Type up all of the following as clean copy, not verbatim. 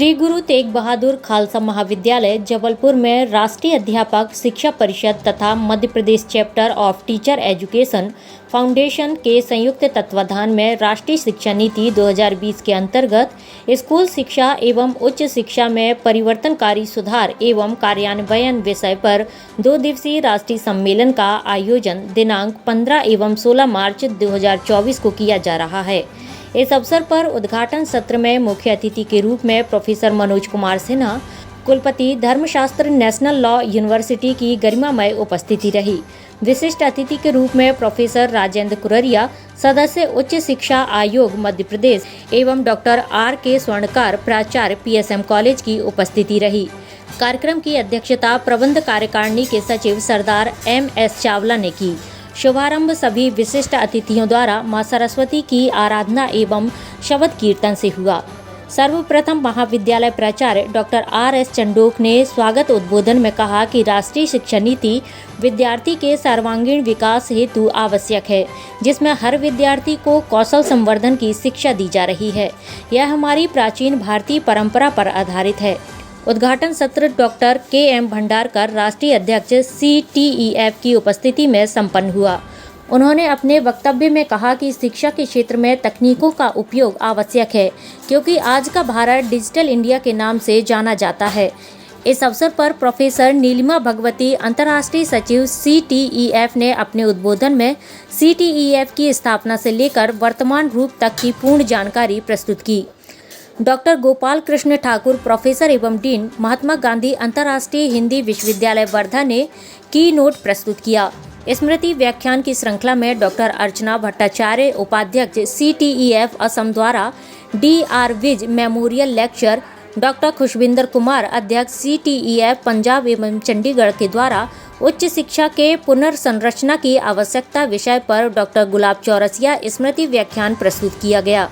श्री गुरु तेग बहादुर खालसा महाविद्यालय जबलपुर में राष्ट्रीय अध्यापक शिक्षा परिषद तथा Madhya Pradesh chapter of teacher education foundation के संयुक्त तत्वाधान में राष्ट्रीय शिक्षा नीति 2020 के अंतर्गत स्कूल शिक्षा एवं उच्च शिक्षा में परिवर्तनकारी सुधार एवं कार्यान्वयन विषय पर 2 दिवसीय राष्ट्रीय सम्मेलन का आयोजन दिनांक 15 एवं 16 मार्च 2024 को किया जा रहा है। इस अवसर पर उद्घाटन सत्र में मुख्य अतिथि के रूप में प्रोफेसर मनोज कुमार सिन्हा, कुलपति धर्मशास्त्र नेशनल लॉ यूनिवर्सिटी की गरिमामय उपस्थिति रही। विशिष्ट अतिथि के रूप में प्रोफेसर राजेंद्र कुररिया, सदस्य उच्च शिक्षा आयोग मध्य प्रदेश एवं डॉक्टर R.K. स्वर्णकार, प्राचार्य PSM कॉलेज की उपस्थिति रही। कार्यक्रम की अध्यक्षता प्रबंध कार्यकारिणी के सचिव सरदार M.S. चावला ने की। शुभारंभ सभी विशिष्ट अतिथियों द्वारा मां सरस्वती की आराधना एवं शब्द कीर्तन से हुआ। सर्वप्रथम महाविद्यालय प्राचार्य डॉक्टर R.S. चंडोक ने स्वागत उद्बोधन में कहा कि राष्ट्रीय शिक्षा नीति विद्यार्थी के सर्वांगीण विकास हेतु आवश्यक है, जिसमें हर विद्यार्थी को कौशल संवर्धन की शिक्षा दी जा रही है। यह हमारी प्राचीन भारतीय परंपरा पर आधारित है। उद्घाटन सत्र डॉक्टर K.M. भंडारकर, राष्ट्रीय अध्यक्ष CTEF की उपस्थिति में संपन्न हुआ। उन्होंने अपने वक्तव्य में कहा कि शिक्षा के क्षेत्र में तकनीकों का उपयोग आवश्यक है, क्योंकि आज का भारत डिजिटल इंडिया के नाम से जाना जाता है। इस अवसर पर प्रोफेसर नीलिमा भगवती, अंतर्राष्ट्रीय सचिव CTEF ने अपने उद्बोधन में CTEF की स्थापना से लेकर वर्तमान रूप तक की पूर्ण जानकारी प्रस्तुत की। डॉक्टर गोपाल कृष्ण ठाकुर, प्रोफेसर एवं डीन, महात्मा गांधी अंतर्राष्ट्रीय हिंदी विश्वविद्यालय वर्धा ने की नोट प्रस्तुत किया। स्मृति व्याख्यान की श्रृंखला में डॉक्टर अर्चना भट्टाचार्य, उपाध्यक्ष CTEF असम द्वारा DR Vij memorial lecture, doctor Khushwinder Kumar, अध्यक्ष CTEF पंजाब एवं चंडीगढ़ के द्वारा उच्च शिक्षा के पुनर्संरचना की आवश्यकता विषय पर डॉक्टर गुलाब चौरसिया स्मृति व्याख्यान प्रस्तुत किया गया।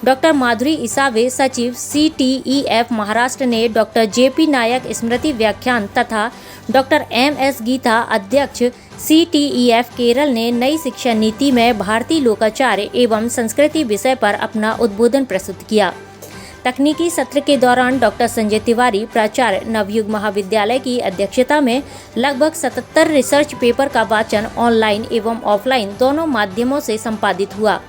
डॉक्टर माधुरी इसावे, सचिव CTEF महाराष्ट्र ने डॉक्टर JP नायक स्मृति व्याख्यान तथा डॉक्टर MS गीता, अध्यक्ष CTEF केरल ने नई शिक्षा नीति में भारतीय लोकाचार एवं संस्कृति विषय पर अपना उद्बोधन प्रस्तुत किया। तकनीकी सत्र के दौरान डॉक्टर संजय तिवारी, प्राचार्य, नवयुग महाविद्यालय की अध्यक्षता में लगभग 77 रिसर्च पेपर का वाचन ऑनलाइन एवं ऑफलाइन दोनों माध्यमों से संपादित हुआ।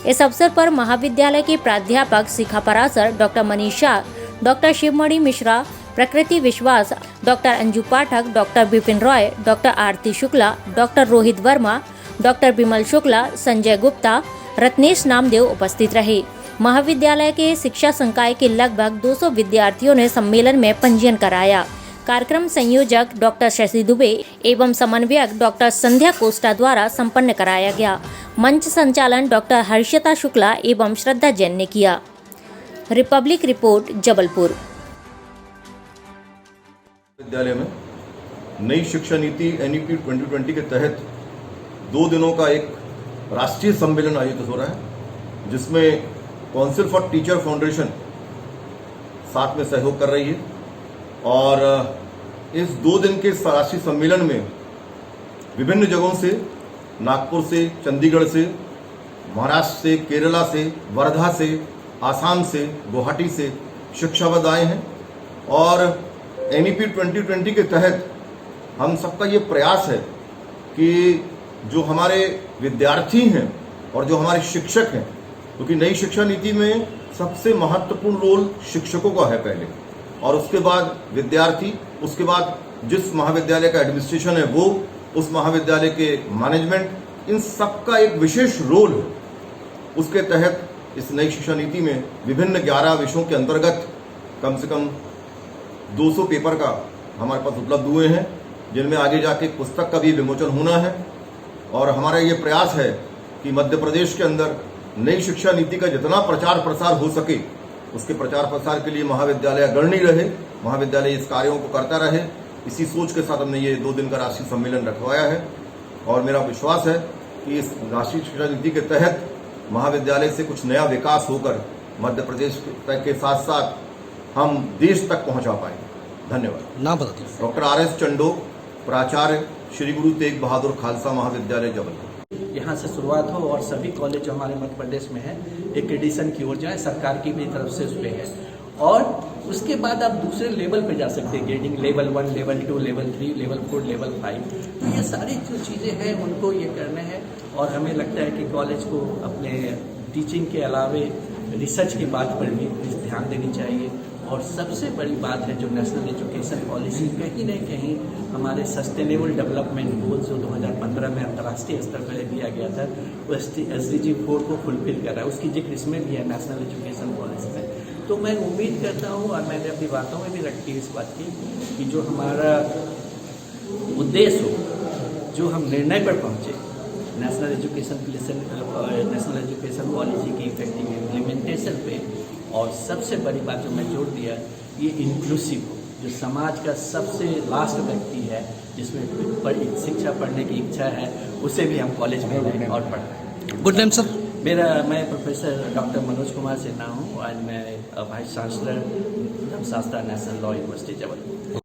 इस अवसर पर महाविद्यालय के प्राध्यापक शिखा परासर, डॉक्टर मनीषा, डॉक्टर शिवमणि मिश्रा, प्रकृति विश्वास, डॉक्टर अंजू पाठक, डॉक्टर विपिन रॉय, डॉक्टर आरती शुक्ला, डॉक्टर रोहित वर्मा, डॉक्टर विमल शुक्ला, संजय गुप्ता, रत्नेश नामदेव उपस्थित रहे। महाविद्यालय के शिक्षा संकाय के लगभग 200 विद्यार्थियों ने सम्मेलन में पंजीयन कराया। कार्यक्रम संयोजक डॉक्टर शशि दुबे एवं समन्वयक डॉक्टर संध्या कोस्टा द्वारा संपन्न कराया गया। मंच संचालन डॉक्टर हर्षिता शुक्ला एवं श्रद्धा जैन ने किया। Republic report, Jabalpur. विद्यालय में नई शिक्षा नीति NEP 2020 के तहत 2 दिनों का एक राष्ट्रीय सम्मेलन आयोजित हो रहा है, जिसमें काउंसिल फॉर टीचर फाउंडेशन साथ में सहयोग कर रही है। और इस 2 दिन के राष्ट्रीय सम्मेलन में विभिन्न जगहों से, नागपुर से, चंडीगढ़ से, महाराष्ट्र से, केरला से, वर्धा से, आसाम से, गुवाहाटी से शिक्षाविद आए हैं। और NEP 2020 के तहत हम सबका ये प्रयास है कि जो हमारे विद्यार्थी हैं और जो हमारे शिक्षक हैं, क्योंकि नई शिक्षा नीति में सबसे महत्वपूर्ण रोल शिक्षकों का है पहले, और उसके बाद विद्यार्थी, उसके बाद जिस महाविद्यालय का एडमिनिस्ट्रेशन है वो, उस महाविद्यालय के मैनेजमेंट, इन सबका एक विशेष रोल है। उसके तहत इस नई शिक्षा नीति में विभिन्न 11 विषयों के अंतर्गत कम से कम 200 पेपर का हमारे पास उपलब्ध हुए हैं, जिनमें आगे जाके पुस्तक का भी विमोचन होना है। और हमारा ये प्रयास है कि मध्य प्रदेश के अंदर नई शिक्षा नीति का जितना प्रचार प्रसार हो सके, उसके प्रचार प्रसार के लिए महाविद्यालय अग्रणी रहे, महाविद्यालय इस कार्यों को करता रहे। इसी सोच के साथ हमने ये 2 दिन का राष्ट्रीय सम्मेलन रखवाया है। और मेरा विश्वास है कि इस राष्ट्रीय शिक्षा नीति के तहत महाविद्यालय से कुछ नया विकास होकर मध्य प्रदेश के साथ साथ हम देश तक पहुंचा पाएंगे। धन्यवाद। नाम बता दीजिए। Doctor R.S. चंडोक, प्राचार्य, श्री गुरु तेग बहादुर खालसा महाविद्यालय जबलपुर। यहाँ से शुरुआत हो और सभी कॉलेज जो हमारे मध्य प्रदेश में है एक एडिशन की ओर जाए, सरकार की भी तरफ से उस पर है। और उसके बाद आप दूसरे लेवल पे जा सकते हैं, grading level 1, level 2, level 3, level 4, level 5। तो ये सारी जो चीज़ें हैं उनको ये करने हैं, और हमें लगता है कि कॉलेज को अपने टीचिंग के अलावे रिसर्च की बात पर भी ध्यान देनी चाहिए। और सबसे बड़ी बात है जो नेशनल एजुकेशन पॉलिसी कहीं न कहीं हमारे सस्टेनेबल डेवलपमेंट गोल्स जो 2015 में अंतर्राष्ट्रीय स्तर पर दिया गया था, वो SDG 4 को फुलफिल कर रहा है। उसकी जिक्र इसमें भी है नेशनल एजुकेशन पॉलिसी में। तो मैं उम्मीद करता हूँ, और मैंने अपनी बातों में भी रखी है इस बात की, कि जो हमारा उद्देश्य हो, जो हम निर्णय पर पहुँचे नेशनल एजुकेशन पॉलिसी की इफेक्टिव इम्प्लीमेंटेशन पे, और सबसे बड़ी बात जो मैं जोड़ दिया, ये इंक्लूसिव हो, जो समाज का सबसे लास्ट व्यक्ति है जिसमें शिक्षा पढ़ने की इच्छा है, उसे भी हम कॉलेज में लाएं और पढ़ाएं। Good name sir. मैं प्रोफेसर डॉक्टर मनोज कुमार सिन्हा हूँ, और मैं vice chancellor Dharmashastra national law university Jabalpur.